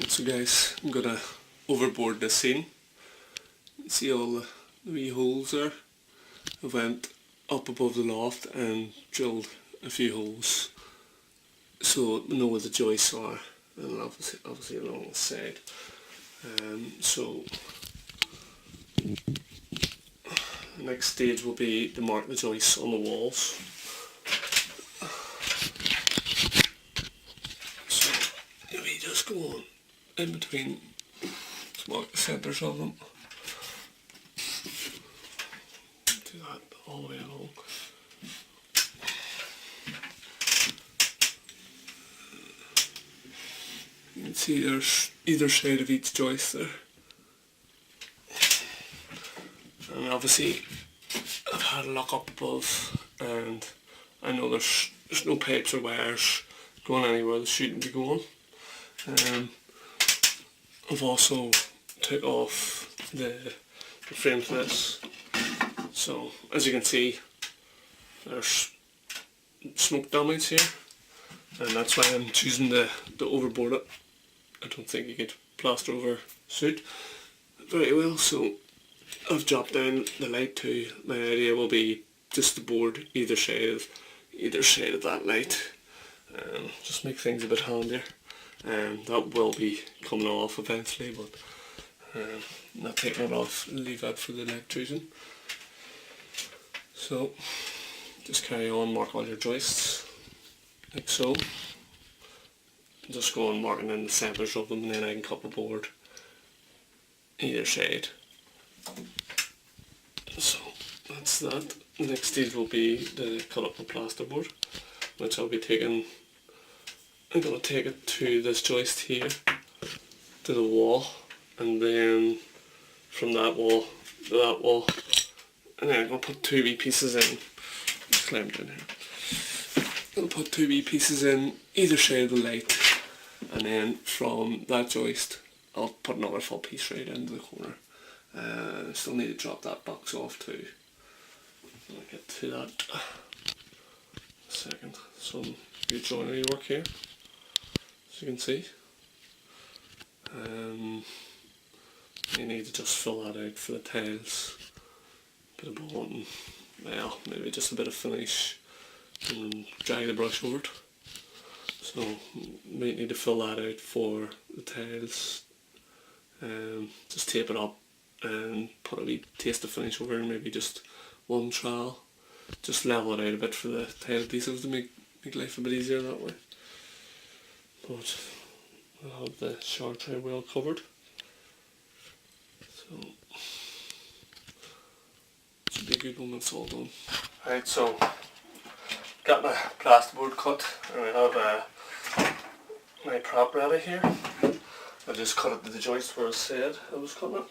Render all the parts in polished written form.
So guys, I'm gonna overboard this seam. See all the wee holes there? I went up above the loft and drilled a few holes so I know where the joists are, and obviously along the side. So the next stage will be to mark the joists on the walls. So we just go on in between to mark the centres of them. Do that all the way along. You can see there's either side of each joist there. And obviously I've had a lock up above, and I know there's no pipes or wires going anywhere that shouldn't be going. I've also took off the frame for this, so as you can see there's smoke damage here, and that's why I'm choosing to overboard it. I don't think you could plaster over suit very well, so I've dropped down the light too. My idea will be just to board either side of that light, just make things a bit handier. That will be coming off eventually, but not taking it off, leave that for the electrician. So just carry on, mark all your joists like so. Just go on marking in the centres of them, and then I can cut the board either side. So that's that. The next stage will be to cut up the plasterboard, which I'll be taking. I'm going to take it to this joist here, to the wall, and then from that wall to that wall, and then I'm going to put two wee pieces in. Just climb down here. I'm going to put two wee pieces in either side of the light, and then from that joist I'll put another full piece right into the corner. Still need to drop that box off too. I'll get to that in a second. Some good joinery work here, as you can see. You need to just fill that out for the tiles. Bit of bonding, well, maybe just a bit of finish, and drag the brush over it. So you might need to fill that out for the tiles. Just tape it up and put a wee taste of finish over, and maybe just one trowel. Just level it out a bit for the tile adhesives to make life a bit easier that way. But I'll have the shard tray well covered. So it should be a good when it's all done. Right, so got my plasterboard cut, and I have my prop ready here. I just cut it to the joist where I said I was cutting it.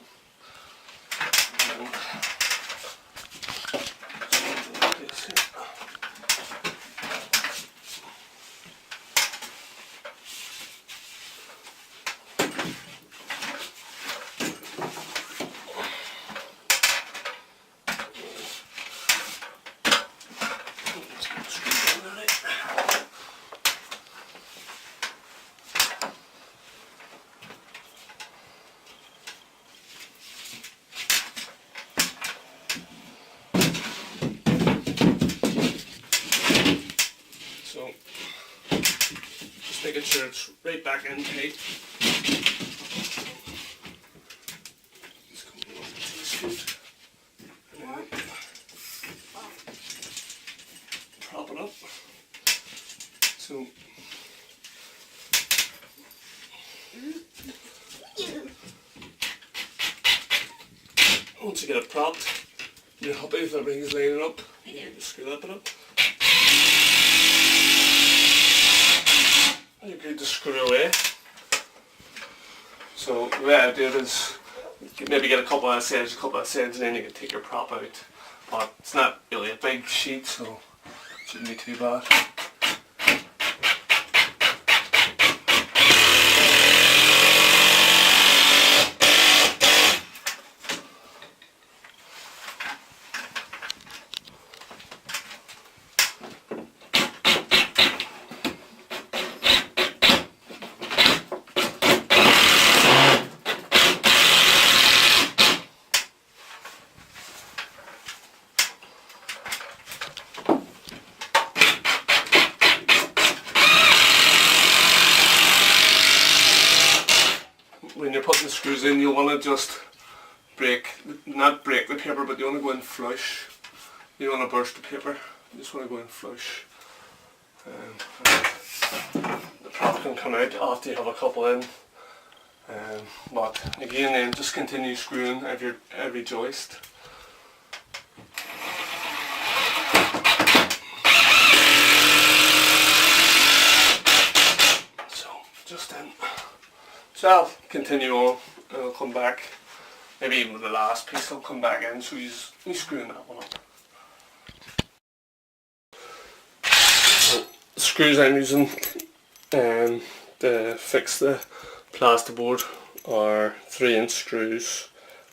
Making sure it's right back in tight. Just come along to this foot and then prop it up. So once you get it propped, you're happy if everything's lining up. You can just screw that bit up. You could just screw away. So the way I do it is you maybe get a couple of sides, and then you can take your prop out. But it's not really a big sheet, so it shouldn't be too bad. screws in, you'll want to just not break the paper, but you want to go in flush. You don't want to burst the paper, you just want to go in flush. The prop can come out after you have a couple in. But again, then just continue screwing every joist. So just in. So I'll continue on and I'll come back. Maybe even with the last piece I'll come back in, so he's screwing that one up. So the screws I'm using to fix the plasterboard are 3-inch screws.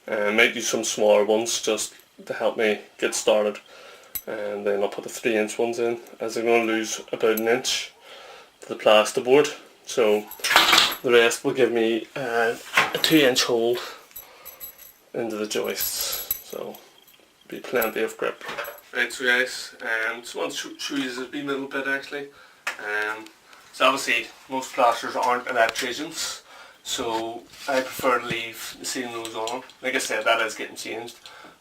Might use some smaller ones just to help me get started, and then I'll put the 3-inch ones in, as I'm going to lose about 1 inch to the plasterboard. So the rest will give me a 2-inch hole into the joists, so be plenty of grip. Right, so guys, just want to show you a wee little bit actually. So obviously most plasters aren't electricians, so I prefer to leave the ceiling rows on. Like I said, that is getting changed,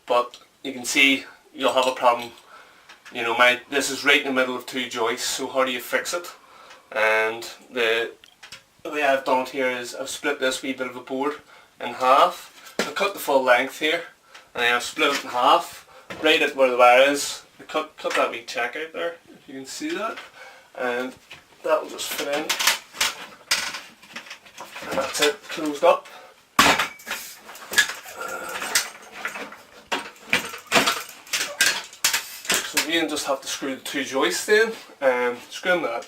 but you can see you'll have a problem. You know, this is right in the middle of 2 joists, so how do you fix it? And the way I've done it here is I've split this wee bit of a board in half. I've cut the full length here, and then I've split it in half, right at where the wire is. I cut that wee check out there, if you can see that, and that will just fit in, and that's it, closed up. So again, just have to screw the 2 joists in, and screwing that,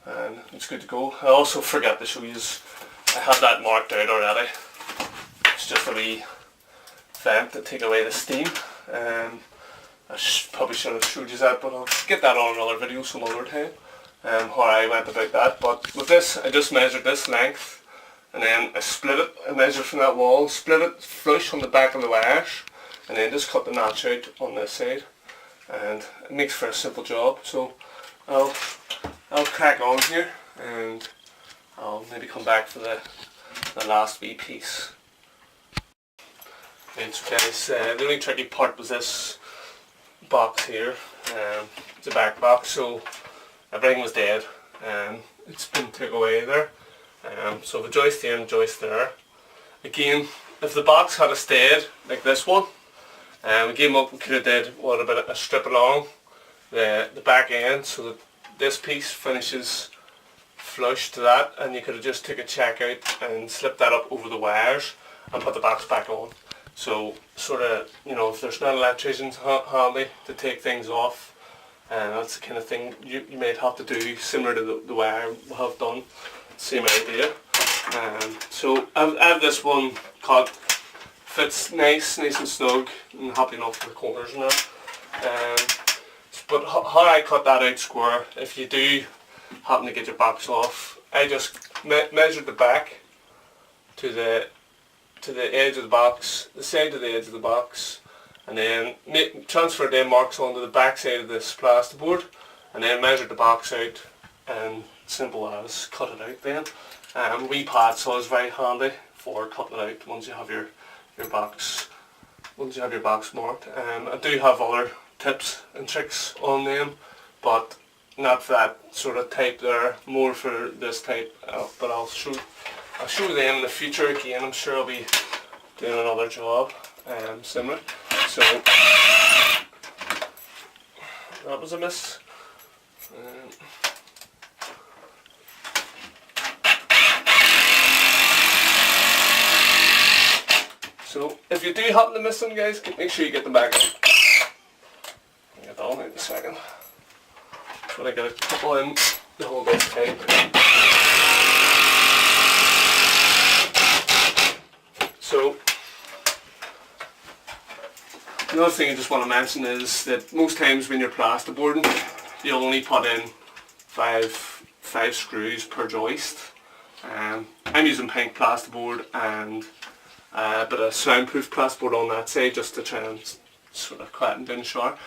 and it's good to go. I also forgot to show you, I have that marked out already. It's just a wee vent to take away the steam. I probably should have showed you that, but I'll get that on another video some other time, how I went about that. But with this, I just measured this length, and then I split it. I measured from that wall, split it flush on the back of the wires, and then just cut the notch out on this side, and it makes for a simple job. So I'll crack on here, and I'll maybe come back for the last wee piece. Right, so guys, the only tricky part was this box here. It's a back box, so everything was dead. It's been took away there. So the joist here and the joist there. Again, if the box had stayed like this one, we came up, we could have did what about a strip along the back end, so that this piece finishes flush to that, and you could have just took a check out and slipped that up over the wires and put the box back on. So sort of, you know, if there's not electricians handy to take things off, and that's the kind of thing you might have to do, similar to the wire we have done, same idea. So I have this one cut, fits nice and snug, and happy enough for the corners and that. But how I cut that out square, if you do happen to get your box off, I just measured the back to the edge of the box, the side of the edge of the box, and then transferred them marks onto the back side of this plasterboard, and then measured the box out, and simple as cut it out then. Wee pad saw is very handy for cutting it out once you have your box marked. I do have other tips and tricks on them, but not for that sort of type there, more for this type, but I'll show them in the future again. I'm sure I'll be doing another job similar. So that was a miss. So if you do happen to miss them, guys, make sure you get them back in. I'll get that on in a second. Just want to get a couple in the whole bit tight. So another thing I just want to mention is that most times when you're plasterboarding, you'll only put in five screws per joist. I'm using pink plasterboard and a bit of soundproof plasterboard on that side just to try and sort of quieten down the shower.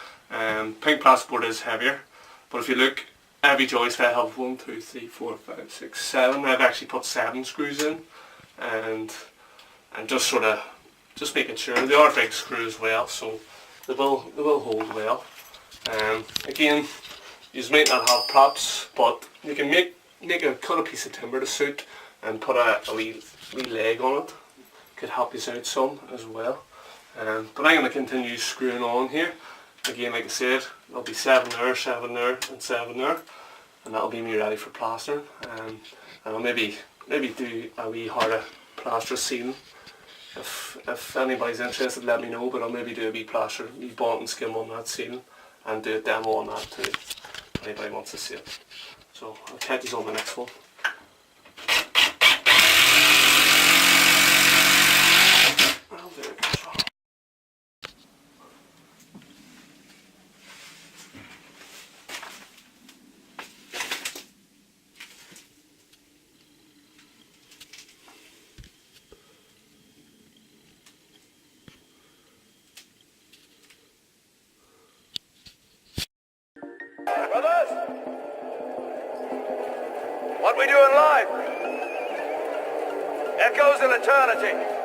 Pink plasterboard is heavier, but if you look, every joist I have 1, 2, 3, 4, 5, 6, 7. I've actually put 7 screws in. and just sort of making sure they are big screws well, so they will hold well. Again, you might not have props, but you can cut a piece of timber to suit and put a wee leg on it. Could help you out some as well. But I'm going to continue screwing on here. Again, like I said, there'll be 7 there, 7 there, and 7 there, and that'll be me ready for plastering. And I'll maybe do a wee harder plaster ceiling. If anybody's interested, let me know. But I'll maybe do a wee plaster, wee bond and skim on that ceiling, and do a demo on that too. If anybody wants to see it. So I'll catch you on the next one. Brothers, what we doing live echoes in eternity.